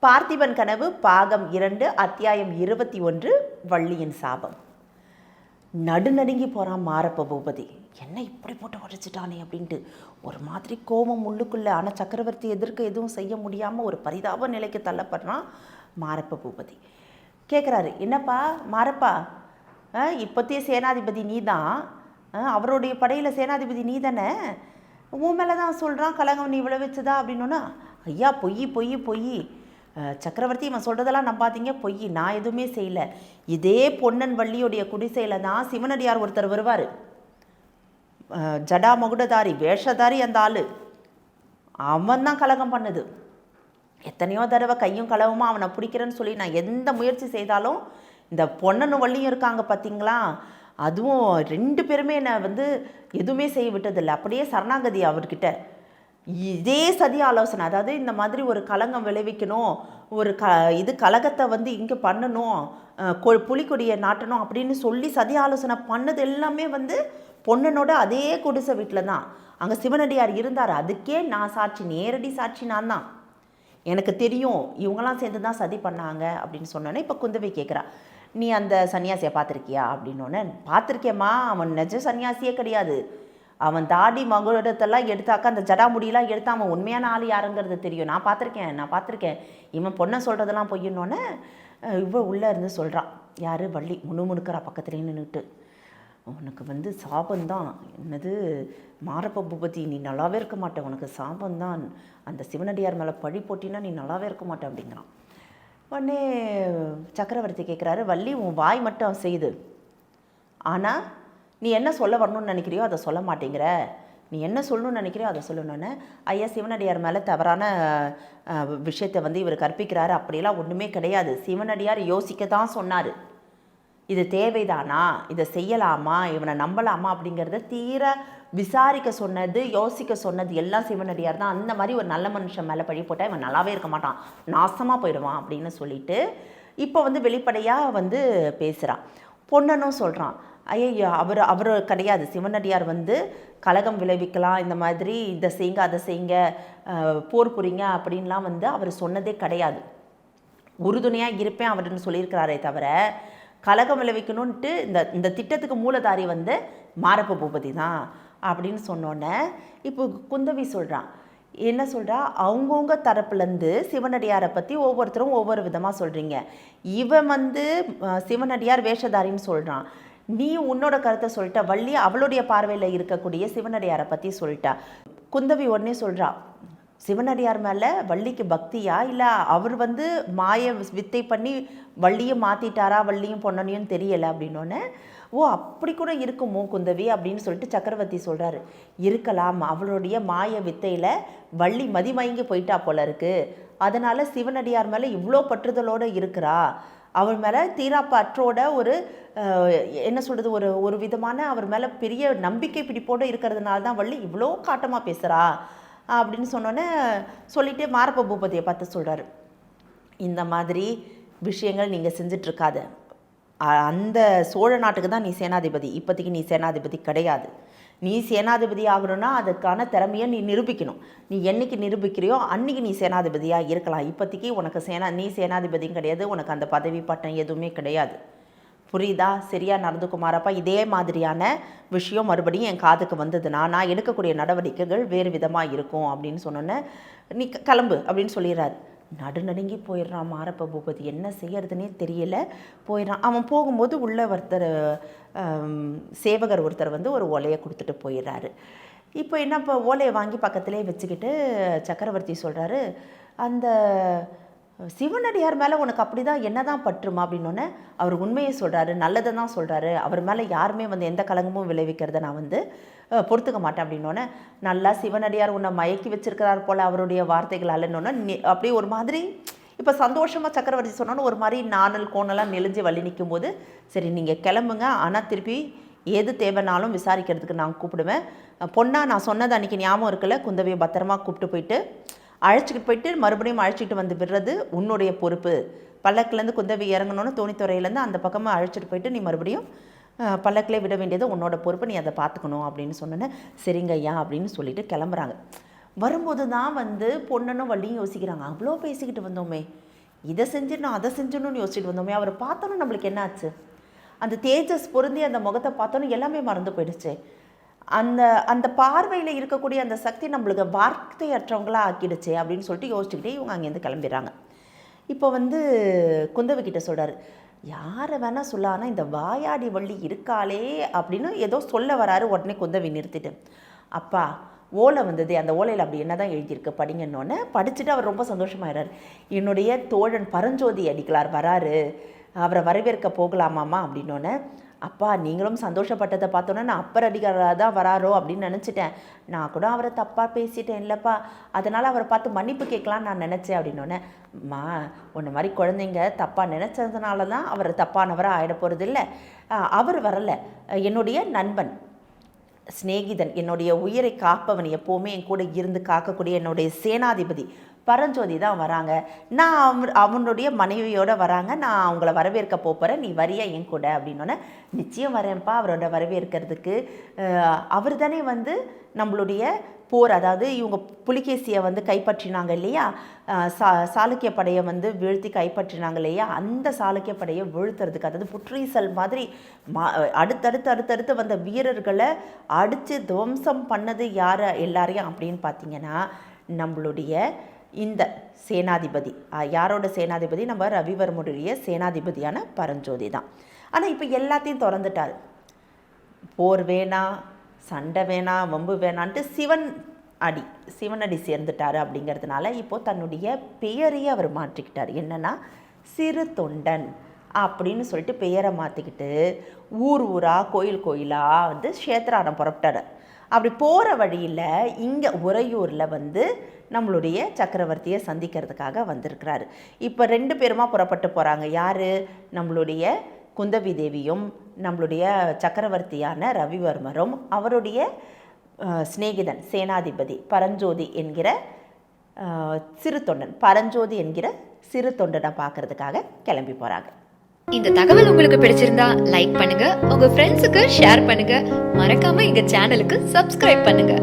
பார்த்திபன் கனவு பாகம் 2 அத்தியாயம் 21 வள்ளியின் சாபம். நடுநடுங்கி போகிறான் மாரப்ப பூபதி. என்ன இப்படி போட்டு உடைச்சிட்டானே அப்படின்ட்டு ஒரு மாதிரி கோபம் உள்ளுக்குள்ளே. ஆனால் சக்கரவர்த்தி எதிர்க்க எதுவும் செய்ய முடியாமல் ஒரு பரிதாப நிலைக்கு தள்ளப்படுறான் மாரப்ப பூபதி. கேட்குறாரு, என்னப்பா மாரப்பா, இப்போத்தைய சேனாதிபதி நீ தான், அவருடைய படையில் சேனாதிபதி நீ தானே, உன் மேலே தான் சொல்கிறான் கலங்கம் நீ விளைவிச்சதா அப்படின்னோன்னா, ஐயா பொய் பொய் பொய், சக்கரவர்த்தி இவன் சொல்கிறதெல்லாம் நம்பாதீங்க, பொய், நான் எதுவுமே செய்யலை. இதே பொன்னன் வள்ளியுடைய குடிசையில் தான் சிவனடியார் ஒருத்தர் வருவார், ஜடா மகுடதாரி வேஷதாரி. அந்த ஆள் அவன் தான் கலகம் பண்ணுது. எத்தனையோ தடவை கையும் களவுமா அவனை பிடிக்கிறேன்னு சொல்லி நான் எந்த முயற்சி செய்தாலும் இந்த பொன்னனும் வள்ளியும் இருக்காங்க பார்த்தீங்களா, அதுவும் 2 பேருமே என்னை எதுவுமே செய்ய விட்டதில்லை. அப்படியே சரணாகதி அவர்கிட்ட. இதே சதி ஆலோசனை, அதாவது இந்த மாதிரி ஒரு கலங்கம் விளைவிக்கணும், ஒரு கலகத்தை இங்கே பண்ணணும், புலிக்கொடியை நாட்டணும் அப்படின்னு சொல்லி சதி ஆலோசனை பண்ணது எல்லாமே பொன்னனோட அதே குடிசை வீட்டில் தான். அங்கே சிவனடியார் இருந்தார், அதுக்கே நான் சாட்சி, நேரடி சாட்சி நான் தான். எனக்கு தெரியும் இவங்களாம் சேர்ந்து தான் சதி பண்ணாங்க அப்படின்னு சொன்னோன்னே இப்போ குந்தவை கேட்குறா, நீ அந்த சன்னியாசியை பார்த்துருக்கியா அப்படின்னோடனே, பார்த்துருக்கேம்மா, அவன் நிஜ சன்னியாசியே கிடையாது, அவன் தாடி மகுடத்தெல்லாம் எடுத்தாக்கா அந்த ஜடாமுடியெல்லாம் எடுத்து அவன் உண்மையான ஆள் யாருங்கிறது தெரியும், நான் பார்த்துருக்கேன், இவன் பொண்ணை சொல்கிறதெல்லாம் பொய்யன்னொன்னே இவ உள்ளே இருந்து சொல்கிறான், யார் வள்ளி முணுமுணுக்கிறா பக்கத்துலேயே நின்றுட்டு, உனக்கு சாபந்தான், என்னது மாரப்ப பூபதி, நீ நல்லாவே இருக்க மாட்டேன், உனக்கு சாபந்தான், அந்த சிவனடியார் மேலே பழி போட்டினா நீ நல்லாவே இருக்க மாட்டேன் அப்படிங்கிறான். உடனே சக்கரவர்த்தி கேட்குறாரு, வள்ளி உன் வாய் மட்டும் செய்யுது, ஆனால் நீ என்ன சொல்ல வரணும்னு நினைக்கிறியோ அதை சொல்ல மாட்டேங்கிற, நீ என்ன சொல்லணும்னு நினைக்கிறியோ அதை சொல்லணுன்னு. ஐயா சிவனடியார் மேலே தவறான விஷயத்தை இவர் கற்பிக்கிறாரு, அப்படியெல்லாம் ஒன்றுமே கிடையாது, சிவனடியார் யோசிக்க தான் சொன்னார், இது தேவைதானா, இதை செய்யலாமா, இவனை நம்பலாமா அப்படிங்கிறத தீர விசாரிக்க சொன்னது, யோசிக்க சொன்னது எல்லாம் சிவனடியார் தான். அந்த மாதிரி ஒரு நல்ல மனுஷன் மேலே பழி போட்டால் இவன் நல்லாவே இருக்க மாட்டான், நாசமாக போயிடுவான் அப்படின்னு சொல்லிட்டு இப்போ வெளிப்படையாக பேசுகிறான். பொன்னனும் சொல்கிறான், ஐயோ அவர் கிடையாது, சிவனடியார் கலகம் விளைவிக்கலாம், இந்த மாதிரி இதை செய்யுங்க அதை செய்யுங்க, போர் புரிங்க அப்படின்லாம் அவர் சொன்னதே கிடையாது, உறுதுணையாக இருப்பேன் அவருன்னு சொல்லியிருக்கிறாரே தவிர கலகம் விளைவிக்கணுன்ட்டு இந்த திட்டத்துக்கு மூலதாரி மாரப்ப பூபதி தான் அப்படின்னு சொன்னோன்னே இப்போ குந்தவி சொல்கிறான், என்ன சொல்கிறா, அவங்கவுங்க தரப்புலேருந்து சிவனடியாரை பற்றி ஒவ்வொருத்தரும் ஒவ்வொரு விதமாக சொல்கிறீங்க, இவன் சிவனடியார் வேஷதாரின்னு சொல்கிறான், நீ உன்னோட கருத்தை சொல்லிட்டா, வள்ளி அவளுடைய பார்வையில் இருக்கக்கூடிய சிவனடியாரை பற்றி சொல்லிட்டா. குந்தவி உடனே சொல்கிறா, சிவனடியார் மேலே வள்ளிக்கு பக்தியா, இல்லை அவர் மாய வித்தை பண்ணி வள்ளியும் மாற்றிட்டாரா, வள்ளியும் பொன்னனையும் தெரியலை அப்படின்னோடனே, ஓ அப்படி கூட இருக்குமோ குந்தவி அப்படின்னு சொல்லிட்டு சக்கரவர்த்தி சொல்கிறாரு, இருக்கலாம், அவளுடைய மாய வித்தையில் வள்ளி மதிமயங்கி போயிட்டா போல இருக்குது, அதனால் சிவனடியார் மேலே இவ்வளோ பற்றுதலோடு இருக்கிறா, அவர் மேலே தீராப்பற்றோட ஒரு என்ன சொல்கிறது, ஒரு விதமான அவர் மேலே பெரிய நம்பிக்கை பிடிப்போடு இருக்கிறதுனால தான் வள்ளி இவ்வளோ காட்டமாக பேசுகிறா அப்படின்னு சொன்னோன்னே சொல்லிவிட்டு மாரப்ப பூபதியை பார்த்து சொல்கிறாரு, இந்த மாதிரி விஷயங்கள் நீங்கள் செஞ்சிட்ருக்காத, அந்த சோழ நாட்டுக்கு தான் நீ சேனாதிபதி, இப்போதைக்கு நீ சேனாதிபதி கிடையாது, நீ சேனாதிபதி ஆகணும்னா அதுக்கான திறமையை நீ நிரூபிக்கணும், நீ என்னைக்கு நிரூபிக்கிறியோ அன்றைக்கி நீ சேனாதிபதியாக இருக்கலாம், இப்போதைக்கு உனக்கு நீ சேனாதிபதியும் கிடையாது, உனக்கு அந்த பதவி பட்டம் எதுவுமே கிடையாது, புரியுதா, சரியாக நடந்துக்குமாரப்பா, இதே மாதிரியான விஷயம் மறுபடியும் என் காதுக்கு வந்ததுன்னா நான் எடுக்கக்கூடிய நடவடிக்கைகள் வேறு விதமாக இருக்கும் அப்படின்னு சொன்னோன்னே, நீ கிளம்பு அப்படின்னு சொல்லிடுறாரு. நடுநடுங்கி போயிடுறான் மாரப்ப பூபதி, என்ன செய்யறதுனே தெரியல, போயிடறான். அவன் போகும்போது உள்ள சேவகர் ஒருத்தர் ஒரு ஓலையை கொடுத்துட்டு போயிடுறாரு. இப்போ இப்போ ஓலையை வாங்கி பக்கத்திலே வச்சுக்கிட்டு சக்கரவர்த்தி சொல்கிறாரு, அந்த சிவனடியார் மேலே உனக்கு அப்படி தான் என்ன தான் பற்றுமா அப்படின்னோடனே அவர் உண்மையை சொல்கிறாரு, நல்லதை தான் சொல்கிறாரு, அவர் மேலே யாருமே எந்த கலங்கமும் விளைவிக்கிறத நான் பொறுத்துக்க மாட்டேன் அப்படின்னோடனே, நல்லா சிவனடியார் உன்னை மயக்கி வச்சிருக்கிறார் போல் அவருடைய வார்த்தைகளாலன்னொன்னே அப்படியே ஒரு மாதிரி இப்போ சந்தோஷமாக சக்கரவர்த்தி சொன்னோன்னு ஒரு மாதிரி நாணல் கோணலாம் நெளிஞ்சு வழி நிற்கும் போது, சரி நீங்கள் கிளம்புங்க, ஆனால் திருப்பி எது தேவைனாலும் விசாரிக்கிறதுக்கு நான் கூப்பிடுவேன், பொண்ணா நான் சொன்னது அன்றைக்கி ஞாபகம் இருக்குல்ல, குந்தவையை பத்திரமா கூப்பிட்டு போயிட்டு அழைச்சிக்கிட்டு போயிட்டு மறுபடியும் அழைச்சிட்டு விடுறது உன்னுடைய பொறுப்பு, பல்லக்கிலேருந்து குந்தவி இறங்கணுன்னு தோணித்துறையிலேருந்து அந்த பக்கமாக அழைச்சிட்டு போயிட்டு நீ மறுபடியும் பல்லக்கிலே விட வேண்டியது உன்னோட பொறுப்பு, நீ அதை பார்த்துக்கணும் அப்படின்னு சொன்னேன்னு சரிங்க ஐயா அப்படின்னு சொல்லிட்டு கிளம்புறாங்க. வரும்போது தான் பொண்ணுன்னு வள்ளியும் யோசிக்கிறாங்க, அவ்வளோ பேசிக்கிட்டு வந்தோமே, இதை செஞ்சிடணும் அதை செஞ்சிடணும்னு யோசிச்சுட்டு வந்தோமே, அவரை பார்த்தோன்னு நம்மளுக்கு என்ன ஆச்சு, அந்த தேஜஸ் பொருந்தி அந்த முகத்தை பார்த்தோன்னு எல்லாமே மறந்து போயிடுச்சு. அந்த அந்த பார்வையில் இருக்கக்கூடிய அந்த சக்தி நம்மளுக்கு வார்த்தையற்றவங்களாக ஆக்கிடுச்சு அப்படின்னு சொல்லிட்டு யோசிச்சுக்கிட்டே இவங்க அங்கேருந்து கிளம்பிடுறாங்க. இப்போ குந்தவி கிட்ட சொல்கிறாரு, யாரை வேணால் சொல்ல, ஆனால் இந்த வாயாடி வள்ளி இருக்காளே அப்படின்னு ஏதோ சொல்ல வராரு. உடனே குந்தவி நிறுத்திட்டு, அப்பா ஓலை வந்தது, அந்த ஓலையில் அப்படி என்ன தான் எழுதியிருக்கு படிங்கன்னொன்னே படிச்சுட்டு அவர் ரொம்ப சந்தோஷமாயிறாரு. என்னுடைய தோழன் பரஞ்சோதி அடிகளார் வராரு, அவரை வரவேற்க போகலாமாம்மா அப்படின்னோடனே, அப்பா நீங்களும் சந்தோஷப்பட்டதை பார்த்தோன்னே நான் அப்பர் அடிகளாக தான் வராரோ அப்படின்னு நினச்சிட்டேன், நான் கூட அவரை தப்பாக பேசிட்டேன் இல்லைப்பா, அதனால் அவரை பார்த்து மன்னிப்பு கேட்கலான்னு நான் நினச்சேன் அப்படின்னோடனே, அம்மா உன்ன மாதிரி குழந்தைங்க தப்பாக நினச்சதுனால தான் அவர் தப்பானவராக ஆகிட போகிறது இல்லை, அவர் வரலை, என்னுடைய நண்பன் சிநேகிதன், என்னுடைய உயிரை காப்பவன், எப்போவுமே என் கூட இருந்து காக்கக்கூடிய என்னுடைய சேனாதிபதி பரஞ்சோதி தான் வராங்க, நான் அவனுடைய மனைவியோடு வராங்க, நான் அவங்கள வரவேற்க போகிறேன், நீ வரியா என் கூட அப்படின்னோடனே, நிச்சயம் வரேன்ப்பா அவரோட வரவேற்கிறதுக்கு. அவர் தானே நம்மளுடைய போர், அதாவது இவங்க புலிகேசியை கைப்பற்றினாங்க இல்லையா, சாளுக்கிய படையை வீழ்த்தி கைப்பற்றினாங்க இல்லையா, அந்த சாளுக்கிய படையை வீழ்த்துறதுக்கு, அதாவது புற்றீசல் மாதிரி அடுத்தடுத்து வந்த வீரர்களை அடித்து துவம்சம் பண்ணது யார் எல்லாரையும் அப்படின்னு பார்த்தீங்கன்னா நம்மளுடைய இந்த சேனாதிபதி. யாரோட சேனாதிபதி? நம்ம ரவிவர்மனுடைய சேனாதிபதியான பரஞ்சோதி தான். ஆனால் இப்போ எல்லாத்தையும் திறந்துட்டார், போர் வேணாம், சண்டை வேணாம், வம்பு வேணான்ட்டு சிவனடி சேர்ந்துட்டார். அப்படிங்கிறதுனால இப்போது தன்னுடைய பெயரையே அவர் மாற்றிக்கிட்டார். என்னென்னா சிறு தொண்டன் அப்படின்னு சொல்லிட்டு பெயரை மாற்றிக்கிட்டு ஊர் ஊராக கோயில் கோயிலாக க்ஷேத்ராரம் புறப்பட்டார். அப்படி போகிற வழியில் இங்கே உறையூரில் நம்மளுடைய சக்கரவர்த்தியை சந்திக்கிறதுக்காக வந்திருக்கிறாரு. இப்போ 2 பேருமா புறப்பட்டு போகிறாங்க. யார்? நம்மளுடைய குந்தவி தேவியும் நம்மளுடைய சக்கரவர்த்தியான ரவிவர்மரும் அவருடைய சிநேகிதன் சேனாதிபதி பரஞ்சோதி என்கிற சிறு தொண்டன், பரஞ்சோதி என்கிற சிறு தொண்டனை பார்க்கறதுக்காக கிளம்பி போகிறாங்க. இந்த தகவல் உங்களுக்கு பிடிச்சிருந்தா லைக் பண்ணுங்க, உங்க ஃப்ரெண்ட்ஸுக்கு ஷேர் பண்ணுங்க, மறக்காம எங்க சேனலுக்கு சப்ஸ்கிரைப் பண்ணுங்க.